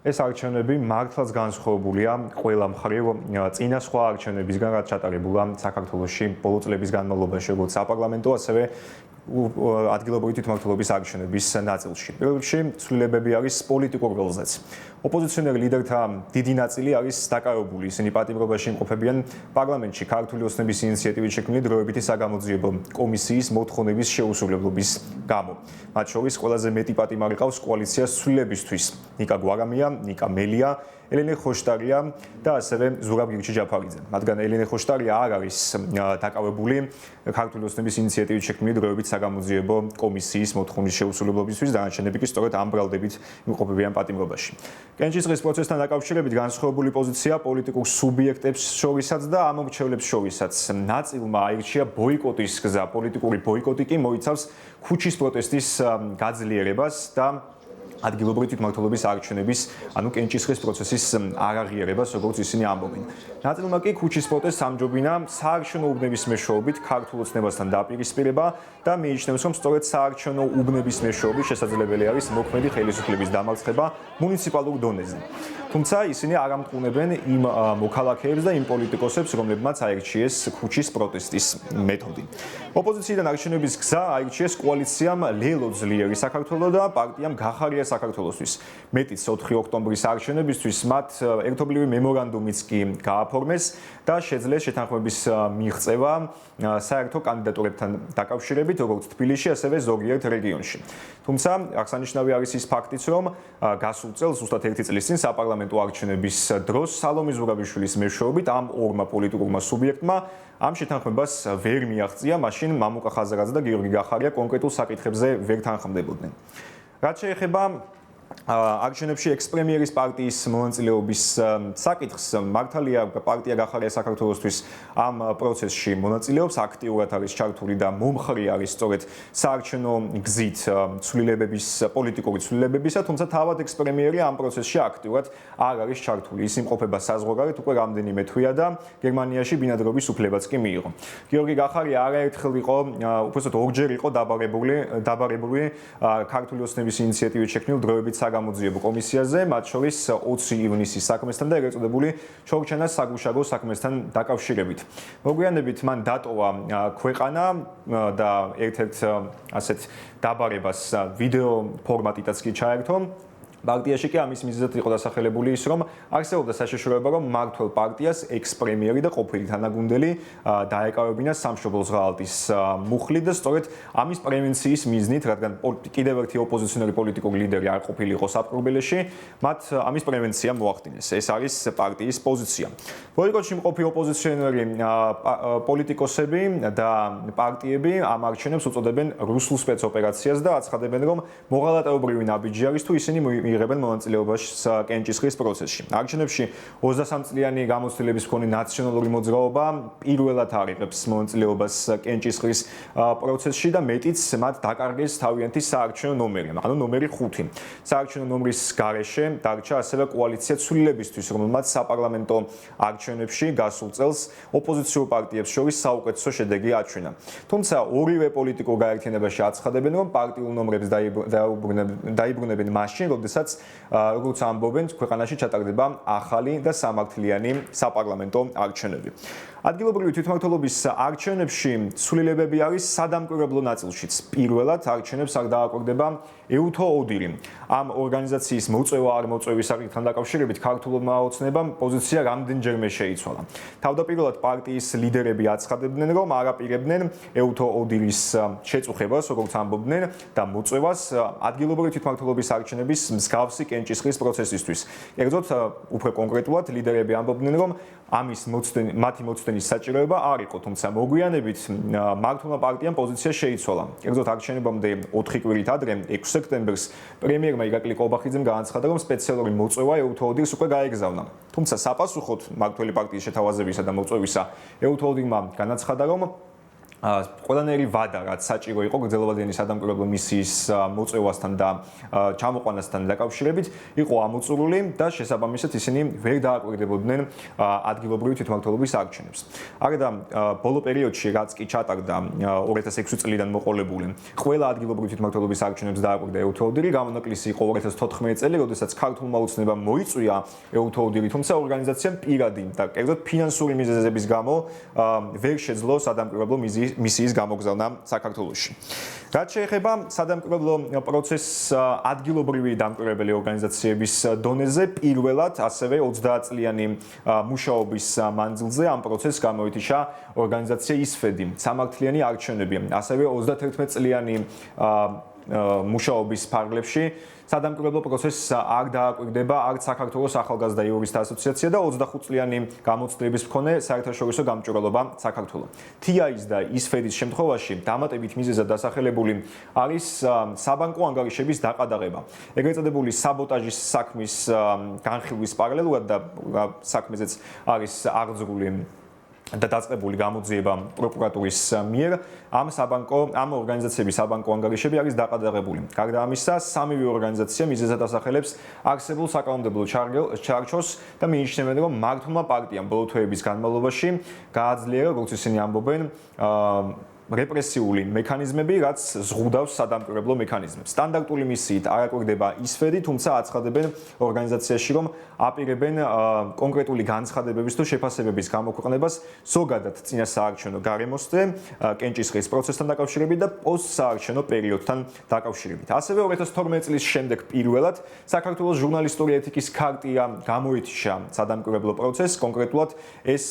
ეს არჩევნები მართლაც განსხვავებულია ყველა მხრივ წინა სხვა არჩევნებისგან, რაც ჩატარებულა საქართველოში ბოლო წლების განმავლობაში, როგორც საპარლამენტო, ასევე ადგილობრივი თვითმმართველობის არჩევნების ნაწილში. პირველ რიგში ცვლილებები არის პოლიტიკურ ველზეც. ოპოზიციონერი ლიდერთა დიდი ნაწილი არის დაკავებული, ისინი პატიმრობაში იმყოფებიან პარლამენტში ქართული ოცნების ინიციატივით შექმნილი დროებითი საგამოძიებო კომისიის მოთხოვნების შეუსრულებლობის გამო. მათ შორის ყველაზე მეტი პატიმარი ყავს კოალიციას ცვლილებისთვის. ნიკა გვარამია, ნიკა მელია, ელენე ხოშტარია და ასევე ზურაბ გირჩი-ჯაფარიძე. მათგან ელენე ხოშტარია არ არის დაკავებული ქართული ოცნების ინიციატივით შექმნილი დროებით საგამოძიებო კომისიის მოთხოვნის შეუსრულებლობისთვის, დანარჩენები კი სწორედ ამ ბრალდებით იმყოფებიან პატიმრობაში. კენჭისყრის პროცესთან დაკავშირებით განსხვავებული პოზიცია პოლიტიკურ სუბიექტებს შორისაც და ამომრჩევლებს შორისაც. ნაწილმა აირჩია ბოიკოტის გზა. პოლიტიკური ბოიკოტი კი მოიცავს ქუჩის პროტესტის გაძლიერებას და ადგილობრივი თვითმმართველობის არჩევნების, ანუ კენჭისყრის პროცესის არაღიარებას, როგორც ისინი ამბობენ. ნაწილმა კი ქუჩის პროტესტს ამჯობინა საარჩევნო უბნების მეშვეობით ქართულ ოცნებასთან დაპირისპირება და მიიჩნევს, რომ სწორედ საარჩევნო უბნების მეშვეობით შესაძლებელი არის მოქმედი ხელისუფლების დამარცხება მუნიციპალურ დონეზე. თუმცა ისინი არ ამტყუნებენ იმ მოქალაქეებს და იმ პოლიტიკოსებს, რომლებმაც აირჩიეს ქუჩის პროტესტის მეთოდი. ოპოზიციიდან არჩევნების გზა აირჩიეს კოალიციამ ლელო ძლიერი საქართველო და პარტიამ გახარია საქართველოსთვის. მეტიც 4 ოქტომბრის არჩევნებისთვის მათ ერთობლივი მემორანდუმიც კი გააფორმეს და შეძლეს შეთანხმების მიღწევა საერთო კანდიდატურებთან დაკავშირებით, როგორც თბილისში, ასევე ზოგიერთ რეგიონში. თუმცა აღსანიშნავი არის ის ფაქტიც, რომ გასულ წელს ზუსტად 1 წლის წინ საპარლამენტო არჩევნების დროს სალომე ზურაბიშვილის მეშვეობით ამ ორმა პოლიტიკურმა სუბიექტმა ამ შეთანხმებას ვერ მიაღწია, მაშინ მამუკა ხაზარაძე და გიორგი გახარია კონკრეტულ საკითხებზე ვერ თანხმდებოდნენ. რაც შეეხება არჩევნებში ექს-პრემიერის პარტიის მონაწილეობის საკითხს, მართალია პარტია გახარია საქართველოსთვის ამ პროცესში მონაწილეობს, აქტიურად არის ჩართული და მომხრე არის სწორედ საარჩევნო გზით ცვლილებების, პოლიტიკური ცვლილებებისა, თუმცა თავად ექს-პრემიერი ამ პროცესში აქტიურად არ არის ჩართული. ის იმყოფება საზღვარგარეთ უკვე რამდენიმე თვეა და გერმანიაში ბინადრობის უფლებაც კი მიიღო. გიორგი გახარია არაერთხელ იყო, უბრალოდ ორჯერ იყო დაბარებული ქართული ოცნების ინიციატივით შექმნილ დროებით საგამოძიებო კომისიაზე, მათ შორის 20 ივნისის საქმესთან და ეგრეთ წოდებული ჩორჩენას საგუშაგო საქმესთან დაკავშირებით. მოგვიანებით მან დატოვა ქვეყანა და ერთ-ერთ ასეთ დაბარებას ვიდეო ფორმატითაც კი ჩაერთო. პარტიაში კი ამის მიზეზად იყო დასახელებული ის, რომ არსებობდა საშიშროება, რომ მმართველ პარტიას ექს-პრემიერი და ყოფილი თანაგუნდელი დაეკავებინა სამშობლოს ღალატის მუხლით და სწორედ ამის პრევენციის მიზნით, რადგან კიდევ ერთი ოპოზიციონერი პოლიტიკური ლიდერი არ ყოფილიყო საპყრობილეში, მათ ამის პრევენცია მოახდინეს. ეს არის პარტიის პოზიცია. ბოიკოტში მყოფი ოპოზიციონერი პოლიტიკოსები და პარტიები ამ არჩევნებს უწოდებენ რუსულ სპეცოპერაციას და აცხადებენ, რომ მოღალატეობრივი ნაბიჯი არის თუ ისინი იღებენ მონაწილეობას კენჭისყრის პროცესში. არჩევნებში 23 წლიანი გამოცდილების მქონე ნაციონალური მოძრაობა პირველად არიღებს მონაწილეობას კენჭისყრის პროცესში და მეტიც მათ დაკარგეს თავიანთი საარჩევნო ნომერი, ანუ ნომერი 5. საარჩევნო ნომრის გარეშე დარჩა ასევე კოალიცია ცვლილებისთვის, რომელმაც საპარლამენტო არჩევნებში გასულ წელს ოპოზიციურ პარტიებს შორის საუკეთესო შედეგი აჩვენა. თუმცა ორივე პოლიტიკურ გაერთიანებაში აცხადებენ, რომ პარტიულ ნომრებს დაიბრუნებენ მაშინ, როდესაც როგორც ამბობენ, ქვეყანაში ჩატარდება ახალი და სამართლიანი საპარლამენტო არჩევნები. ადგილობრივი თვითმმართველობის არჩევნებში ცვლილებები არის სადამკვირვებლო ნაწილშიც. პირველად არჩევნებს არ დააკვირდება ეუთო ოდირი. ამ ორგანიზაციის მოწვევა არ მოწვევის საკითხთან დაკავშირებით ქართულმა ოცნებამ პოზიცია რამდენჯერმე შეიცვალა. თავდაპირველად პარტიის ლიდერები აცხადებდნენ, რომ არ აპირებდნენ ეუთო ოდირის შეწუხებას, როგორც ამბობდნენ, და მოწვევას ადგილობრივი თვითმმართველობის არჩევნების მსგავსი კენჭისყრის პროცესისთვის. კერძოდ, უფრო კონკრეტულად ლიდერები ამბობდნენ, რომ ამის მათი მოცდენის საჭიროება არ იყო, თუმცა მოგვიანებით მართლმა პარტიამ პოზიცია შეიცვალა. კერძოდ, არჩევნებამდე 4 კვირით ადრე, 6 სექტემბერს პრემიერმა ირაკლი კობახიძემ განაცხადა, რომ სპეციალური მოწვევა ეუთო ოდირს უკვე გაეგზავნა. თუმცა საპასუხოდ მმართველი პარტიის შეთავაზებისა და მოწვევისა ეუთო ოდირმა განაცხადა, რომ ყველანაირი ვადა, რაც საჭირო იყო გრძელვადიანი სადამკვირვებლო მისიის მოწევასთან და ჩამოყვანასთან დაკავშირებით, იყო ამოწურული და შესაბამისად ისინი ვერ დააკვირდებოდნენ ადგილობრივი თვითმმართველობის არჩევნებს. აგრეთვე ბოლო პერიოდში, რაც კი ჩატარდა 2006 წლიდან მოყოლებული, ყველა ადგილობრივი თვითმმართველობის არჩევნებს დააკვირდა ეუთოდირი, გამონაკლისი იყო 2014 წელი, როდესაც ქართულმა ოცნებამ მოიწვია ეუთოდირი, თუმცა ორგანიზაციამ პირადი და კერძოდ ფინანსური მიზეზების გამო ვერ შეძლო სადამკვირვებლო მისიის გამოგზავნა საქართველოში. რაც შეეხება სადამკვირვებლო პროცესს ადგილობრივი დამკვირვებელი ორგანიზაციების დონეზე, პირველად ასევე 30 წლიანი მუშაობის მანძილზე ამ პროცესს გამოეთიშა ორგანიზაცია ისფედი, სამართლიანი არჩევნები, ასევე 31 წლიანი მუშაობის ფარგლებში სადამკვირვებლო პროცესს არ დააკვირდება არც საქართველოს ახალგაზრდა იურისტთა ასოციაცია და 25 წლიანი გამოცდილების მქონე საერთაშორისო გამჭვირვალობა საქართველო. TIS და ისფედის შემთხვევაში დამატებით მიზეზად დასახელებული არის საბანკო ანგარიშების დაყადაღება. ეგრეთ წოდებული საბოტაჟის საქმის განხილვის პარალელურად და საქმეზეც არის აღძრული და დაწყებული გამოძიება პროკურატურის მიერ ამ ორგანიზაციების საბანკო ანგარიშები არის დაყადაღებული. გარდა ამისა, სამივე ორგანიზაცია მიზეზად ასახელებს არსებულ საკანონმდებლო ჩარჩოს და მიიჩნევენ, რომ მართლმა პარტიამ ბოლო თვეების განმავლობაში გააძლიერა, როგორც ისინი ამბობენ, რეპრესიული მექანიზმები, რაც ზღუდავს სადამკვირვებლო მექანიზმებს. სტანდარტული მისიით არ აკვირდება ისფედი, თუმცა აცხადებენ ორგანიზაციაში, რომ აპირებენ კონკრეტული განცხადებების თუ შეფასებების გამოქვეყნებას ზოგადად წინასაარჩევნო გარემოსზე, კენჭისყრის პროცესთან დაკავშირებით და პოსტსაარჩევნო პერიოდთან დაკავშირებით. ასევე 2012 წლის შემდეგ პირველად საქართველოს ჟურნალისტური ეთიკის ქარტია გამოეთიშა სადამკვირვებლო პროცესს, კონკრეტულად ეს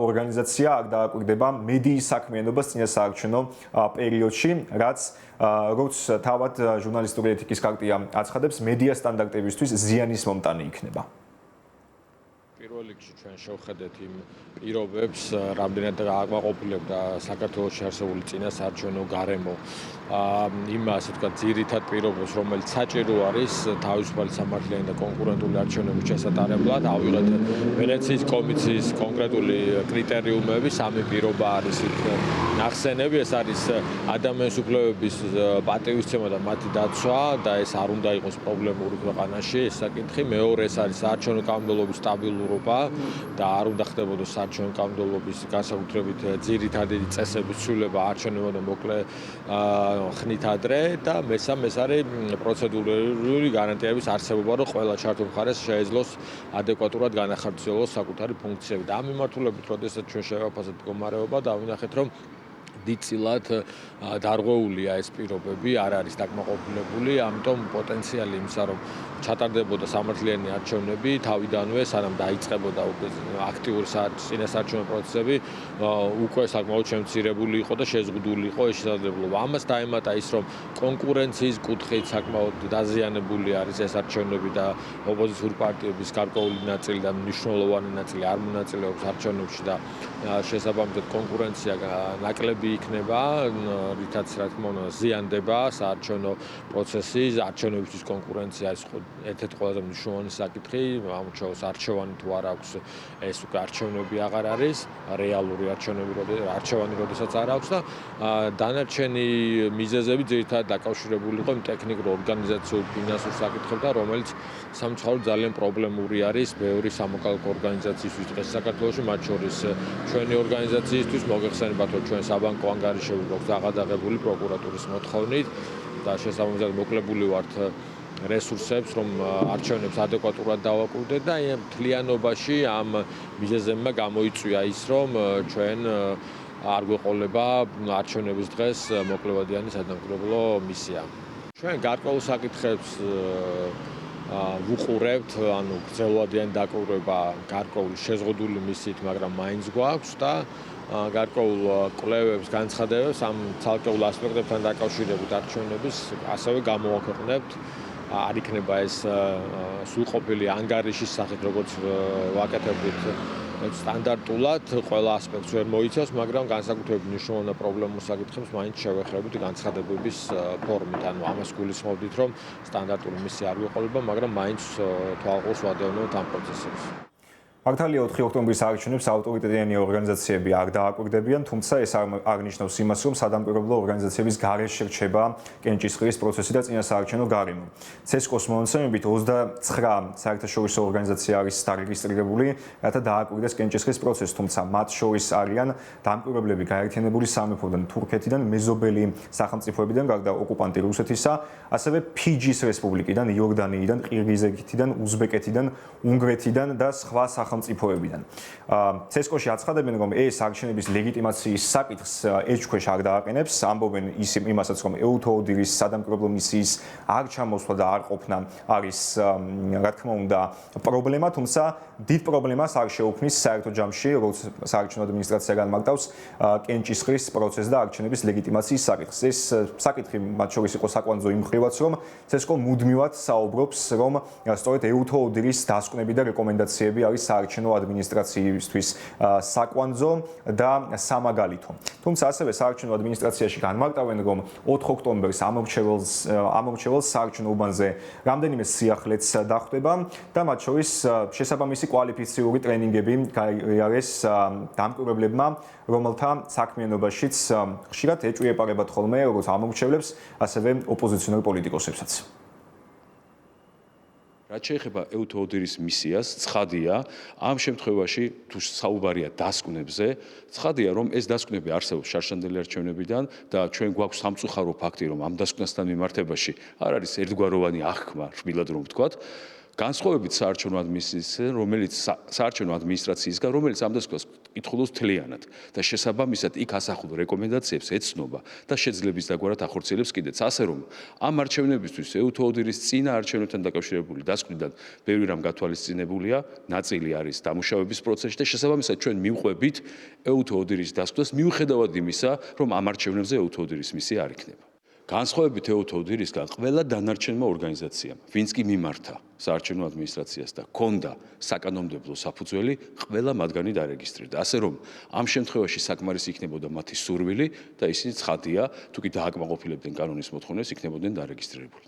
ორგანიზაცია არ დააკვირდება მედიის საქმიანობას წინასაარჩევნო პერიოდში, რაც როგორც თავად ჟურნალისტური ეთიკის ქარტია აცხადებს, მედია სტანდარტებისთვის ზიანის მომტანი იქნება. პირველ რიგში ჩვენ შევხედეთ იმ პირობებს, რამდენად აკმაყოფილებდა საქართველოში არსებული წინასაარჩევნო გარემო იმ ასე ვთქვათ ძირითად პირობებს, რომელიც საჭირო არის თავისუფალი სამართლიანი და კონკურენტული არჩევნების შესატარებლად. ავიღეთ ვენეციის კომისიის კონკრეტული კრიტერიუმები, სამი პირობა არის იქ ნახსენები, ეს არის ადამიანის უფლებების პატივისცემა და მათი დაცვა და ეს არ უნდა იყოს პრობლემური ქვეყანაში, ეს საკითხი. მეორე ეს არის საარჩევნო კანონმდებლობის სტაბილურობა და არ უნდა ხდებოდეს საარჩევნო კანონმდებლობის განსაკუთრებით ძირითადი წესების ცვლილება არჩევნებამდე მოკლე ხნით ადრე და მესამე ეს არის პროცედურული გარანტიების არსებობა, რომ ყველა ჩართულ მხარეს შეეძლოს ადეკვატურად განახორციელოს საკუთარი ფუნქციები. და ამ მიმართულებით, როდესაც ჩვენ შევაფასეთ მდგომარეობა და ვინახეთ, რომ დიდწილად დარღვეულია ეს პირობები, არ არის დაკმაყოფილებული, ამიტომ პოტენციალი იმისა, რომ ჩატარდებოდა სამართლიანი არჩევნები თავიდანვე, სანამ დაიწყებოდა აქტიური წინასაარჩევნო პროცესები, უკვე საკმაოდ შემცირებული იყო და შეზღუდული იყო ეს შესაძლებლობა. ამას დაემატა ის, რომ კონკურენციის კუთხით საკმაოდ დაზიანებული არის ეს არჩევნები და ოპოზიციური პარტიების გარკვეული ნაწილი და მნიშვნელოვანი ნაწილი არ მონაწილეობს არჩევნებში და შესაბამისად კონკურენცია ნაკლები იქნება, რითაც რა თქმა უნდა ზიანდება საარჩევნო პროცესი, არჩევნებისთვის კონკურენცია არის ერთ-ერთი ყველაზე მნიშვნელოვანი საკითხი, ამუშავოს არჩევანი თუ არ აქვს, ეს უკვე არჩევნები აღარ არის, რეალური არჩევანი როდესაც არ აქვს და დანარჩენი მიზეზები ძირითადად დაკავშირებული იყო იმ ტექნიკურ ორგანიზაციულ ფინანსურ საკითხებთან, რომელიც სამწუხაროდ ძალიან პრობლემური არის ბევრი სამოქალაქო ორგანიზაციისთვის დღეს საქართველოში, მათ შორის ჩვენი ორგანიზაციისთვის მოგეხსენებათ, რომ ჩვენ საბანკო ანგარიშები გვაქვს დაყადაღებული პროკურატურის მოთხოვნით და შესაბამისად მოკლებული ვართ რესურსებს, რომ არჩევნებს ადეკვატურად დავაკვირდეთ და მთლიანობაში ამ მიზეზებმა გამოიწვია ის, რომ ჩვენ არ გვეყოლება არჩევნების დღეს მოკლევადიანი სადამკვირვებლო მისია. ჩვენ გარკვეულ საკითხებს ვუყურებთ, ანუ გრძელვადიანი დაკვირვება გარკვეული შეზღუდული მისიით, მაგრამ მაინც გვაქვს და გარკვეულ კვლევებს, განცხადებებს ამ ცალკეულ ასპექტებთან დაკავშირებით არჩევნების ასევე გამოვაქვეყნებთ. არ იქნება ეს სრულყოფილი ანგარიშის სახით, როგორც ვაკეთებდით სტანდარტულად, ყველა ასპექტს ვერ მოიცავს, მაგრამ განსაკუთრებით მნიშვნელოვანი პრობლემურ საკითხებს მაინც შევეხებით განცხადებების ფორმით. ანუ ამას გულისხმობდით, რომ სტანდარტული მისია არ გვეყოლება, მაგრამ მაინც თვალყურს ვადევნებთ ამ პროცესებს. მართალია 4 ოქტომბრის არჩევნებს ავტორიტეტიანი ორგანიზაციები არ დააკვირდებიან, თუმცა ეს არ ნიშნავს იმას, რომ სადამკვირვებლო ორგანიზაციების გარეშე რჩება კენჭისყრის პროცესი და წინასაარჩევნო გარემო. CESCO-ს მონაცემებით 29 საერთაშორისო ორგანიზაცია არის დარეგისტრირებული, რათა დააკვირდეს კენჭისყრის პროცესს, თუმცა მათ შორის არიან დამკვირვებლები გაერთიანებული სამეფოდან, თურქეთიდან, მეზობელი სახელმწიფოებიდან, გარდა ოკუპანტი რუსეთისა, ასევე ფიჯის რესპუბლიკიდან, იორდანიიდან, ყირგიზეთიდან, უზბეკეთიდან, უნგრეთიდან და სხვა სახელმწიფოებიდან. CESCO-ში აცხადებენ, რომ ეს არჩევნების ლეგიტიმაციის საკითხს ეჭქვეშ არ დააყენებს, ამბობენ იმასაც, რომ ეუთო ოდირის სადამკვირვებლო მისიის არ ჩამოსვლა და არ ყოფნა არის, რა თქმა უნდა, პრობლემა, თუმცა დიდ პრობლემას არ შეუქმნის საერთო ჯამში, როგორც საარჩევნო ადმინისტრაცია განმარტავს კენჭისყრის პროცესს და არჩევნების ლეგიტიმაციის საკითხს. ეს საკითხი მათ შორის იყო საკვანძო იმ მხრივაც, რომ CESCO მუდმივად საუბრობს, რომ სწორედ ეუთო ოდირის დასკვნები და რეკომენდაციები არის საარჩევნო ადმინისტრაციისთვის საკვანძო და სამაგალითო. თუმცა ასევე საარჩევნო ადმინისტრაციაში განმარტავენ, რომ 4 ოქტომბერს ამორჩეველს საარჩევნო უბანზე რამდენიმე სიახლეც დახვდება და მათ შორის შესაბამისი კვალიფიციური ტრენინგები გაიარეს დამკვირვებლებმა, რომელთა საქმიანობაშიც ხშირად ეჭვი ეპარებათ ხოლმე როგორც ამორჩევლებს, ასევე ოპოზიციონერ პოლიტიკოსებსაც. რაც შეეხება ეუთო ოდირის მისიას, ცხადია, ამ შემთხვევაში თუ საუბარია დასკვნებზე, ცხადია, რომ ეს დასკვნები არსებობს შარშანდელი არჩევნებიდან და ჩვენ გვაქვს სამწუხარო ფაქტი, რომ ამ დასკვნასთან მიმართებაში არ არის ერთგვაროვანი აღქმა, რბილად რომ ვთქვათ. განსხვავებით საარჩევნო ადმინისტრაციისგან, რომელიც ამ დასკვნას კითხულობს მთლიანად და შესაბამისად იქ ასახულ რეკომენდაციებს ეცნობა და შეძლებს დაგვარად ახორციელებს კიდეც. ასე რომ ამ არჩევნებისთვის ეუთო ოდირის წინა არჩევნებთან დაკავშირებული დასკვნიდან ბევრი რამ გათვალისწინებულია, ნაწილი არის დამუშავების პროცესში და შესაბამისად ჩვენ მივყვებით ეუთო ოდირის დასკვნას მიუხედავად იმისა, რომ ამ არჩევნებზე ეუთო ოდირის მისია არ იქნება. განსხვავებით ეუთო ოდირისგან ყველა დანარჩენმა ორგანიზაციამ, ვინც კი მიმართა საარჩევნო ადმინისტრაციას და ჰქონდა საკანონმდებლო საფუძველი, ყველა მათგანი დარეგისტრირდა. ასე რომ ამ შემთხვევაში საკმარისი იქნებოდა მათი სურვილი და ისინი ცხადია, თუ კი დააკმაყოფილებდნენ კანონის მოთხოვნებს, იქნებოდნენ დარეგისტრირებული.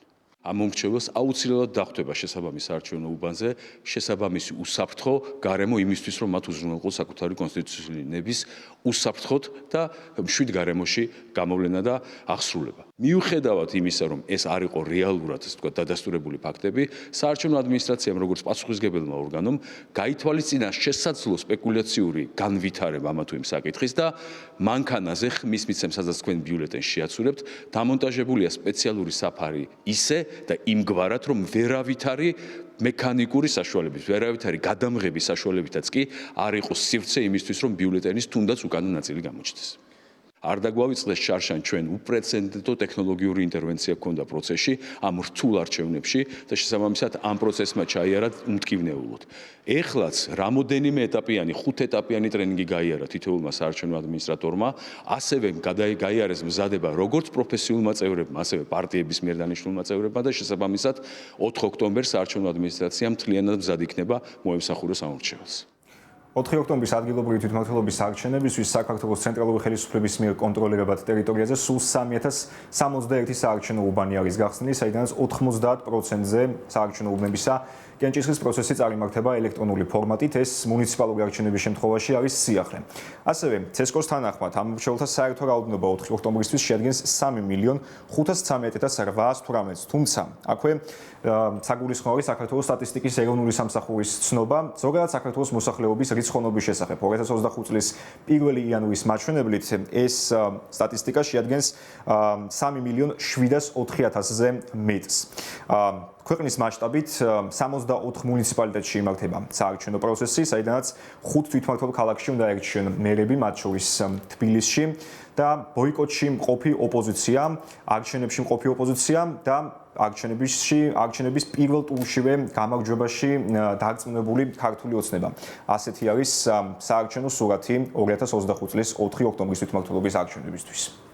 ამ მომრჩეველს აუცილებლად დახვდება შესაბამის საარჩევნო უბანზე შესაბამისი უსაფრთხო გარემო იმისთვის, რომ მათ უზრუნველყოს საკუთარი კონსტიტუციური ნების უსაფრთხოდ და მშვიდ გარემოში გამოვლენა და აღსრულება. მიუხედავად იმისა, რომ ეს არ იყო რეალურად, ასე ვთქვათ, დადასტურებული ფაქტები, საარჩევნო ადმინისტრაციამ, როგორც პასუხისმგებელმა ორგანომ, გაითვალისწინა შესაძლო სპეკულაციური განვითარება ამა თუ იმ საკითხის და მანქანაზე ხმის მიცემს, სადაც თქვენ ბიულეტენს შეაცურებთ, დამონტაჟებულია სპეციალური საფარი ისე და იმგვარად, რომ ვერავითარი მექანიკური საშუალებით, ვერავითარი გადამღების საშუალებითაც კი არ იყოს სივრცე იმისთვის, რომ ბიულეტენის თუნდაც უკანა ნაწილი გამოჩნდეს. არ დაგვავიწყდეს შარშან ჩვენ უპრეცედენტო ტექნოლოგიური ინტერვენცია გქონდა პროცესში ამ რთულ არჩევნებში და შესაბამისად ამ პროცესმა ჩაიარა უმტკივნეულოდ. ეხლაც რამოდენიმე ეტაპიანი, 5 ეტაპიანი ტრენინგი გაიარა თითოეულმა საარჩევნო ადმინისტრატორმა, ასევე გაიარეს მზადება როგორც პროფესიულმა წევრებმა, ასევე პარტიების მიერ დანიშნულმა წევრებმა და შესაბამისად 4 ოქტომბერს საარჩევნო ადმინისტრაცია მთლიანად მზად იქნება მოემსახუროს ამორჩეველს. 4 ოქტომბრის ადგილობრივი თვითმმართველობის არჩევნებისთვის საქართველოს ცენტრალური ხელისუფლების მიერ კონტროლირებად ტერიტორიაზე სულ 3061 საარჩევნო უბანი არის გახსნილი, საიდანაც 90%-ზე საარჩევნო უბნებისა კენჭისყრის პროცესი წარიმართება ელექტრონული ფორმატით, ეს მუნიციპალური არჩევნების შემთხვევაში არის სიახლე. ასევე CESCO-ს თანახმად ამორჩეველთა საერთო რაოდენობა 4 ოქტომბრისთვის შეადგენს 3.513.818, თუმცა აქვე საგულისხმო არის საქართველოს სტატისტიკის ეროვნული სამსახურის ცნობა, ზოგადად საქართველოს მოსახლეობის რიცხოვნობის შესახებ. 2025 წლის 1 იანვრის მაჩვენებლით ეს სტატისტიკა შეადგენს 3.704.000-ზე მეტს. ქვეყნის მასშტაბით 64 მუნიციპალიტეტში იმართება საარჩევნო პროცესი, საიდანაც 5 თვითმმართველ ქალაქში უნდა ერჩიონ მერები, მათ შორის თბილისში და ბოიკოტში მყოფი ოპოზიცია, არჩევნებში მყოფი ოპოზიცია და არჩევნების პირველ ტურშივე გამარჯვებაში დარწმუნებული ქართული ოცნება. ასეთი არის საარჩევნო სურათი 2025 წლის 4 ოქტომბრის თვითმმართველობის არჩევნებისთვის.